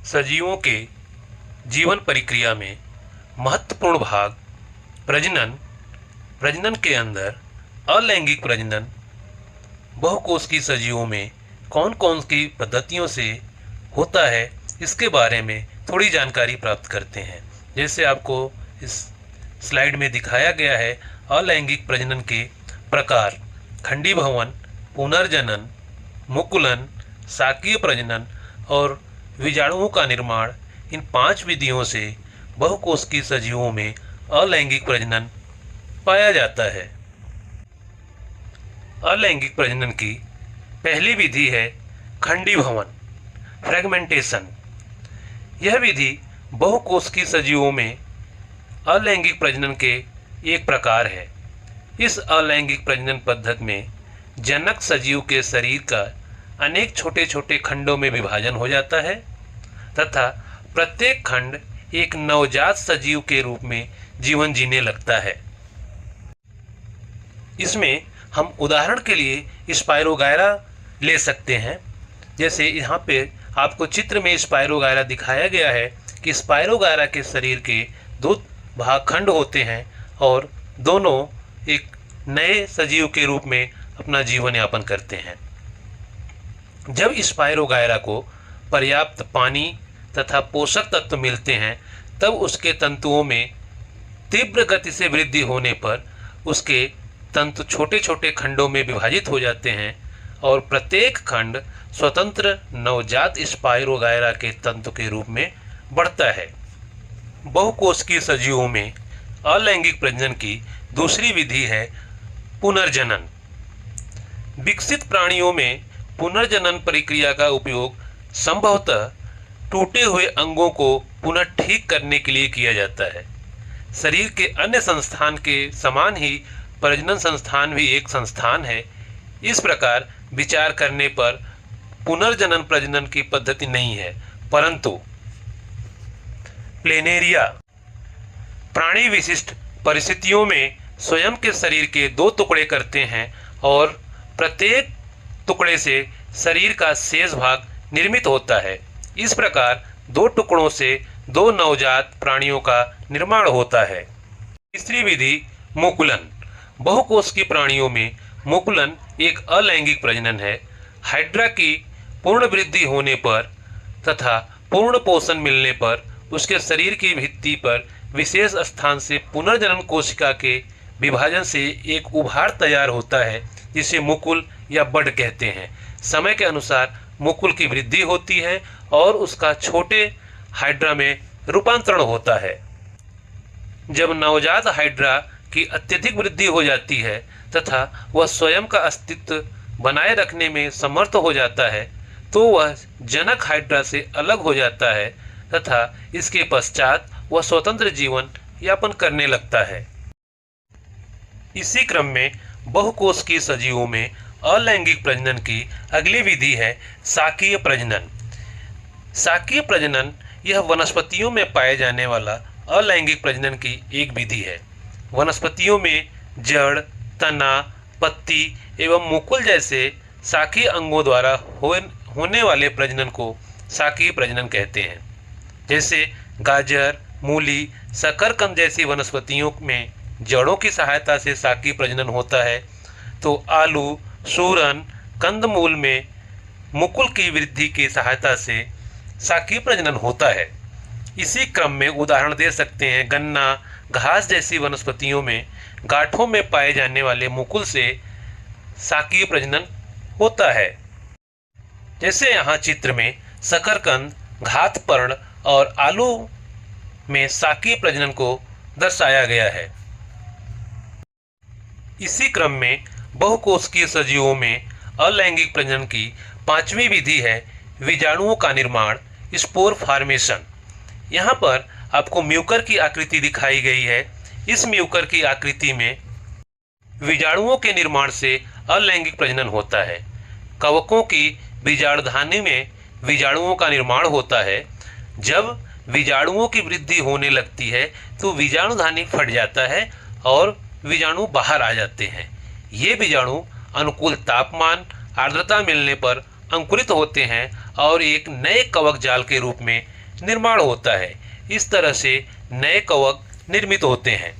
सजीवों के जीवन प्रक्रिया में महत्वपूर्ण भाग प्रजनन। प्रजनन के अंदर अलैंगिक प्रजनन बहुकोशिकीय सजीवों में कौन कौन की पद्धतियों से होता है, इसके बारे में थोड़ी जानकारी प्राप्त करते हैं। जैसे आपको इस स्लाइड में दिखाया गया है, अलैंगिक प्रजनन के प्रकार खंडीभवन, पुनर्जनन, मुकुलन, शाकीय प्रजनन और बीजाणुओं का निर्माण। इन 5 विधियों से बहुकोशिकीय सजीवों में अलैंगिक प्रजनन पाया जाता है। अलैंगिक प्रजनन की पहली विधि है खंडीभवन, फ्रेगमेंटेशन। यह विधि बहुकोशिकीय सजीवों में अलैंगिक प्रजनन के एक प्रकार है। इस अलैंगिक प्रजनन पद्धति में जनक सजीव के शरीर का अनेक छोटे छोटे खंडों में विभाजन हो जाता है तथा प्रत्येक खंड एक नवजात सजीव के रूप में जीवन जीने लगता है। इसमें हम उदाहरण के लिए स्पाइरोगायरा ले सकते हैं। जैसे यहाँ पे आपको चित्र में स्पाइरोगायरा दिखाया गया है कि स्पाइरोगायरा के शरीर के 2 भाग खंड होते हैं और दोनों एक नए सजीव के रूप में अपना जीवन यापन करते हैं। जब स्पाइरोगायरा को पर्याप्त पानी तथा पोषक तत्व मिलते हैं, तब उसके तंतुओं में तीव्र गति से वृद्धि होने पर उसके तंतु छोटे छोटे खंडों में विभाजित हो जाते हैं और प्रत्येक खंड स्वतंत्र नवजात स्पाइरोगायरा के तंतु के रूप में बढ़ता है। बहुकोशिकीय सजीवों में अलैंगिक प्रजनन की दूसरी विधि है पुनर्जनन। विकसित प्राणियों में पुनर्जनन प्रक्रिया का उपयोग संभवतः टूटे हुए अंगों को पुनः ठीक करने के लिए किया जाता है। शरीर के अन्य संस्थान के समान ही प्रजनन संस्थान भी एक संस्थान है। इस प्रकार विचार करने पर पुनर्जनन प्रजनन की पद्धति नहीं है, परंतु प्लेनेरिया प्राणी विशिष्ट परिस्थितियों में स्वयं के शरीर के 2 टुकड़े करते हैं और प्रत्येक टुकड़े से शरीर का शेष भाग निर्मित होता है। इस प्रकार 2 टुकड़ों से 2 नवजात प्राणियों का निर्माण होता है। तीसरी विधि मुकुलन। बहुकोशिकीय प्राणियों में मुकुलन एक अलैंगिक प्रजनन है। हाइड्रा की पूर्ण वृद्धि होने पर तथा पूर्ण पोषण मिलने पर उसके शरीर की भित्ति पर विशेष स्थान से पुनर्जनन कोशिका के विभाजन से एक उभार तैयार होता है, जिसे मुकुल या बड कहते हैं। समय के अनुसार मुकुल की वृद्धि होती है और उसका छोटे हाइड्रा में रूपांतरण होता है। जब नवजात हाइड्रा की अत्यधिक वृद्धि हो जाती है तथा वह स्वयं का अस्तित्व बनाए रखने में समर्थ हो जाता है, तो वह जनक हाइड्रा से अलग हो जाता है तथा इसके पश्चात वह स्वतंत्र जीवन यापन करने लगता है। इसी क्रम में बहुकोशिकीय सजीवों में अलैंगिक प्रजनन की अगली विधि है शाकीय प्रजनन। शाकीय प्रजनन यह वनस्पतियों में पाए जाने वाला अलैंगिक प्रजनन की एक विधि है। वनस्पतियों में जड़, तना, पत्ती एवं मुकुल जैसे शाकीय अंगों द्वारा होने वाले प्रजनन को शाकीय प्रजनन कहते हैं। जैसे गाजर, मूली, शकरकंद जैसी वनस्पतियों में जड़ों की सहायता से शाकीय प्रजनन होता है, तो आलू, सूरन, कंदमूल में मुकुल की वृद्धि की सहायता से शाकीय प्रजनन होता है। इसी क्रम में उदाहरण दे सकते हैं गन्ना, घास जैसी वनस्पतियों में गांठों में पाए जाने वाले मुकुल से शाकीय प्रजनन होता है। जैसे यहाँ चित्र में शकरकंद, घातपर्ण और आलू में शाकीय प्रजनन को दर्शाया गया है। इसी क्रम में बहुकोशिकीय सजीवों में अलैंगिक प्रजनन की 5वीं विधि है बीजाणुओं का निर्माण, स्पोर फॉर्मेशन। यहाँ पर आपको म्यूकर की आकृति दिखाई गई है। इस म्यूकर की आकृति में बीजाणुओं के निर्माण से अलैंगिक प्रजनन होता है। कवकों की बीजाणुधानी में बीजाणुओं का निर्माण होता है। जब बीजाणुओं की वृद्धि होने लगती है तो बीजाणुधानी फट जाता है और बीजाणु बाहर आ जाते हैं। ये बीजाणु अनुकूल तापमान, आर्द्रता मिलने पर अंकुरित होते हैं और एक नए कवक जाल के रूप में निर्माण होता है। इस तरह से नए कवक निर्मित होते हैं।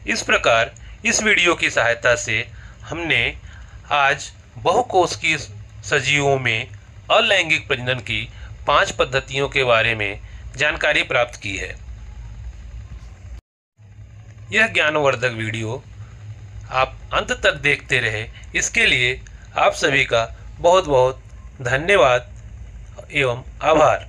इस प्रकार इस वीडियो की सहायता से हमने आज बहुकोशिकीय सजीवों में अलैंगिक प्रजनन की 5 पद्धतियों के बारे में जानकारी प्राप्त की है। यह ज्ञानवर्धक वीडियो आप अंत तक देखते रहे, इसके लिए आप सभी का बहुत बहुत धन्यवाद एवं आभार।